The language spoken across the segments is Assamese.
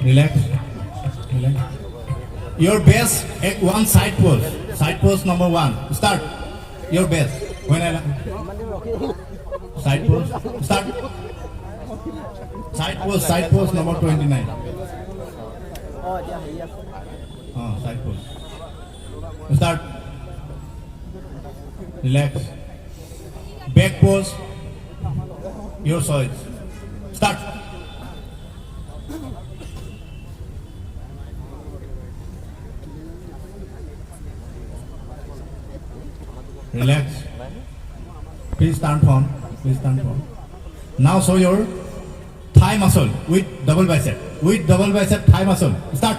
Relax. Relax. Your best at one side pose. Side pose number 1. Start. Your best. When I side pose. Start. Side pose number 29. Side pose. Start. Relax. Back pose. Your choice. Start. Relax. Please stand firm. Please stand firm. Now show your thigh muscle with double bicep. With double bicep thigh muscle. Start.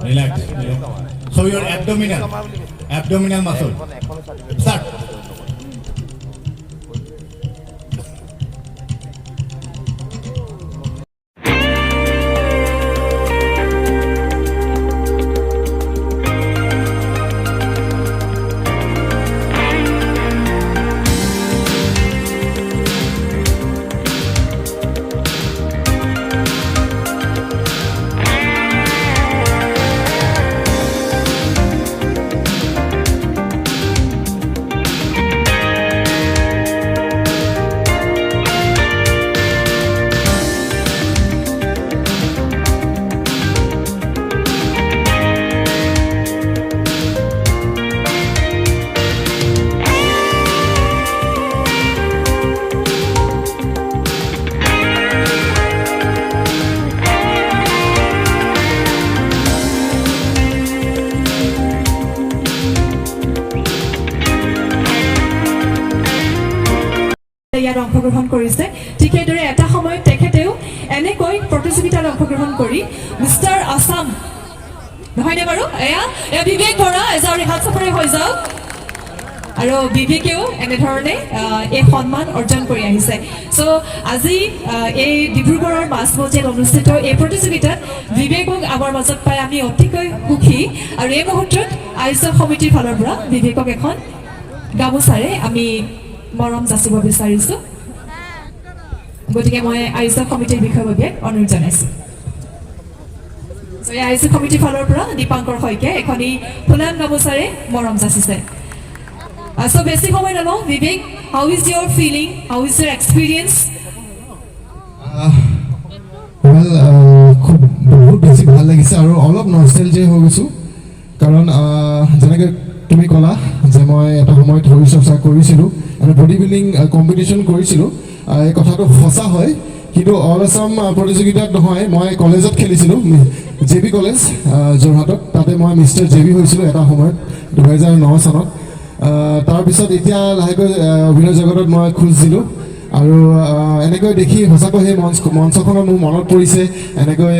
Relax. Relax. Show your abdominal muscle. Start. ইয়াত অংশগ্ৰহণ কৰিছে ঠিক সেইদৰে এটা সময়ত তেখেতেও এনেকৈ প্ৰতিযোগিতাত অংশগ্ৰহণ কৰি মিষ্টাৰ আসাম নহয়নে বাৰু এয়া বিবেক বৰা এজাৰি হাত চাপৰি হৈ যাওক আৰু বিবেকেও এনেধৰণে এই সন্মান অৰ্জন কৰি আহিছে সো আজি এই ডিব্ৰুগড়ৰ মাছমজিয়াত অনুষ্ঠিত এই প্ৰতিযোগিতাত বিবেকক আমাৰ মাজত পাই আমি অতিকৈ সুখী আৰু এই মুহূৰ্তত আয়োজক সমিতিৰ ফালৰ পৰা বিবেকক এখন গামোচাৰে আমি মৰম যাচিব বিচাৰিছো গতিকে মই আয়োজক সমিতিৰ বিষয়ববীয়াক অনুৰোধ জনাইছো এই আয়োজক সমিতিৰ ফালৰ পৰা দীপাংকৰ শইকীয়া এখনি ফুলাম গামোচাৰে মৰম যাচিছে সো বেছি সময় নলওঁ Bibek how is your feeling how is your experience খুব বহুত বেছি ভাল লাগিছে আৰু অলপ নষ্টেলজিয়া হৈ গৈছোঁ কাৰণ যেনেকৈ তুমি ক'লা যে মই এটা সময়ত শৰীৰ চৰ্চা কৰিছিলোঁ আৰু বডি বিল্ডিং কম্পিটিশ্যন কৰিছিলোঁ এই কথাটো সঁচা হয় কিন্তু অল আছাম প্ৰতিযোগিতাত নহয় মই কলেজত খেলিছিলোঁ JB কলেজ যোৰহাটত তাতে মই মিষ্টাৰ JB হৈছিলোঁ এটা সময়ত 2009 চনত তাৰপিছত এতিয়া লাহেকৈ অভিনয় জগতত মই খোজ দিলোঁ আৰু এনেকৈ দেখি সঁচাকৈ সেই মঞ্চখনত মোৰ মনত পৰিছে এনেকৈ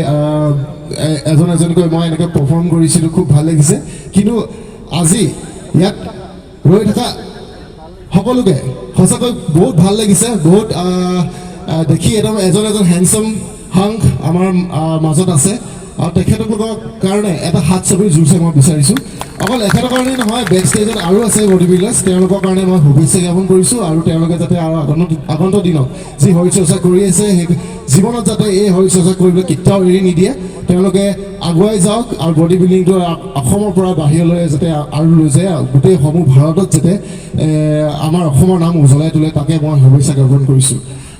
এজনকৈ মই এনেকৈ পাৰফৰ্ম কৰিছিলোঁ খুব ভাল লাগিছে কিন্তু আজি ইয়াত ৰৈ থকা সকলোকে সঁচাকৈ বহুত ভাল লাগিছে বহুত দেখি এজন হেণ্ডচাম হাংক আমাৰ মাজত আছে আৰু তেখেতলোকৰ কাৰণে এটা হাত ছবিৰ জোৰছে মই বিচাৰিছোঁ অকল এখেতৰ কাৰণেই নহয় বেক ষ্টেজত আৰু আছে বডি বিল্ডাৰ্ছ তেওঁলোকৰ কাৰণে মই শুভেচ্ছা জ্ঞাপন কৰিছোঁ আৰু তেওঁলোকে যাতে আৰু আগন্তুক দিনত যি শৰীৰ চৰ্চা কৰি আছে সেই জীৱনত যাতে এই শৰীৰ চৰ্চা কৰিবলৈ কেতিয়াও এৰি নিদিয়ে তেওঁলোকে আগুৱাই যাওক আৰু বডি বিল্ডিংটো অসমৰ পৰা বাহিৰলৈ যাতে আৰু লৈ যায় গোটেই সমূহ ভাৰতত যাতে আমাৰ অসমৰ নাম উজ্বলাই তোলে তাকে মই শুভেচ্ছা জ্ঞাপন কৰিছোঁ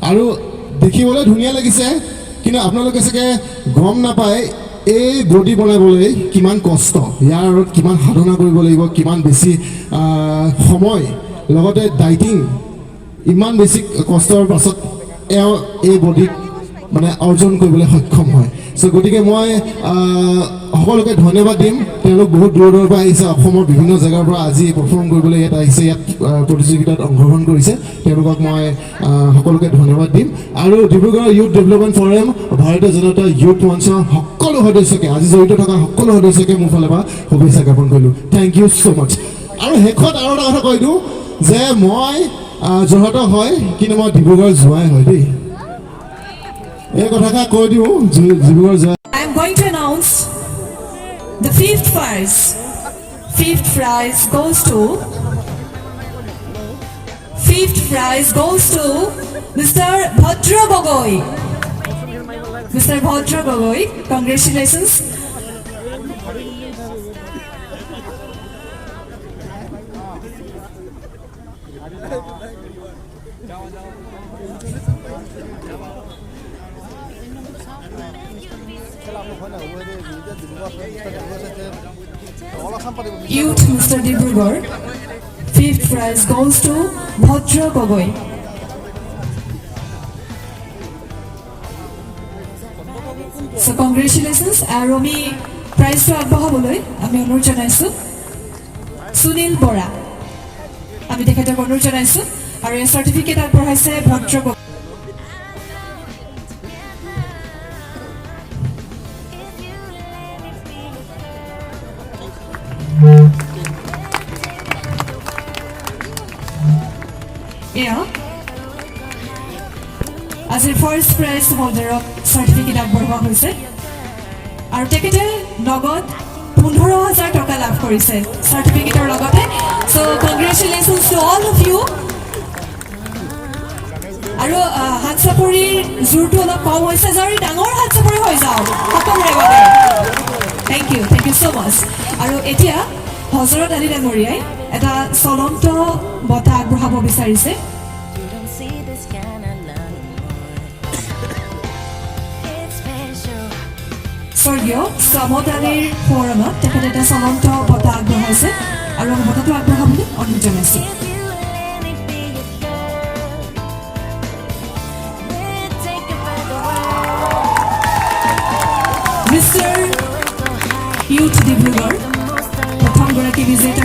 আৰু দেখিবলৈ ধুনীয়া লাগিছে কিন্তু আপোনালোকে চাগে গম নাপায় এই বডি বনাবলৈ কিমান কষ্ট ইয়াৰ আঁৰত কিমান সাধনা কৰিব লাগিব কিমান বেছি সময় লগতে ডাইটিং ইমান বেছি কষ্টৰ পাছত এই বডি মানে অৰ্জন কৰিবলৈ সক্ষম হয় সো গতিকে মই সকলোকে ধন্যবাদ দিম তেওঁলোক বহুত দূৰৰ পৰা আহিছে অসমৰ বিভিন্ন জেগাৰ পৰা আজি পাৰফৰ্ম কৰিবলৈ ইয়াত আহিছে ইয়াত প্ৰতিযোগিতাত অংশগ্ৰহণ কৰিছে তেওঁলোকক মই সকলোকে ধন্যবাদ দিম আৰু ডিব্ৰুগড় ইউথ ডেভেলপমেণ্ট ফৰাম ভাৰতীয় জনতা ইউথ মঞ্চৰ সকলো সদস্যকে আজি জড়িত থকা সকলো সদস্যকে মোৰ ফালৰ পৰা শুভেচ্ছা জ্ঞাপন কৰিলোঁ থেংক ইউ ছ' মাছ আৰু শেষত আৰু এটা কথা কৈ দিওঁ যে মই যোৰহাটৰ হয় কিন্তু মই ডিব্ৰুগড় যোৱাই হয় দেই এই কথাষাৰ কৈ দিওঁ ডিব্ৰুগড় যোৱা I am going to announce the fifth prize Fifth prize goes to Mr. Bhadra Gogoi. Mr. Bhadra Gogoi, congratulations. Youth Mr. Dirburghor. Fifth prize goes to Bhadra Gogoi. So congratulations. আৰু আমি প্ৰাইজটো আগবঢ়াবলৈ আমি অনুৰোধ জনাইছোঁ সুনীল বৰা, আমি তেখেতক অনুৰোধ জনাইছোঁ আৰু এই চাৰ্টিফিকেট আগবঢ়াইছে ভদ্ৰ গগৈ। এয়া আজিৰ ফাৰ্ষ্ট প্ৰাইজ হোল্ডাৰক চাৰ্টিফিকেট আগবঢ়োৱা হৈছে আৰু তেখেতে নগদ 15,000 টকা লাভ কৰিছে চাৰ্টিফিকেটৰ লগতে। So' congratulations to all of you. আৰু হাত চাপৰিৰ জোৰটো অলপ কম হৈছে, যদি ডাঙৰ হাত চাপৰি হৈ যাওক সকলোৰে বাবে। থেংক ইউ ছ' মাছ। আৰু এতিয়া হজৰত আলী ডাঙৰীয়াই এটা চলন্ত বঁটা আগবঢ়াব বিচাৰিছে। স্বৰ্গীয় চামত আলীৰ ফোৰামত তেখেতে এটা চলন্ত বঁটা আগবঢ়াইছে আৰু বঁটাটো আগবঢ়াবলৈ অনুৰোধ জনাইছোঁ। মিষ্টাৰ ইউথ ডিব্ৰুগড় প্ৰথমগৰাকী বিজেতা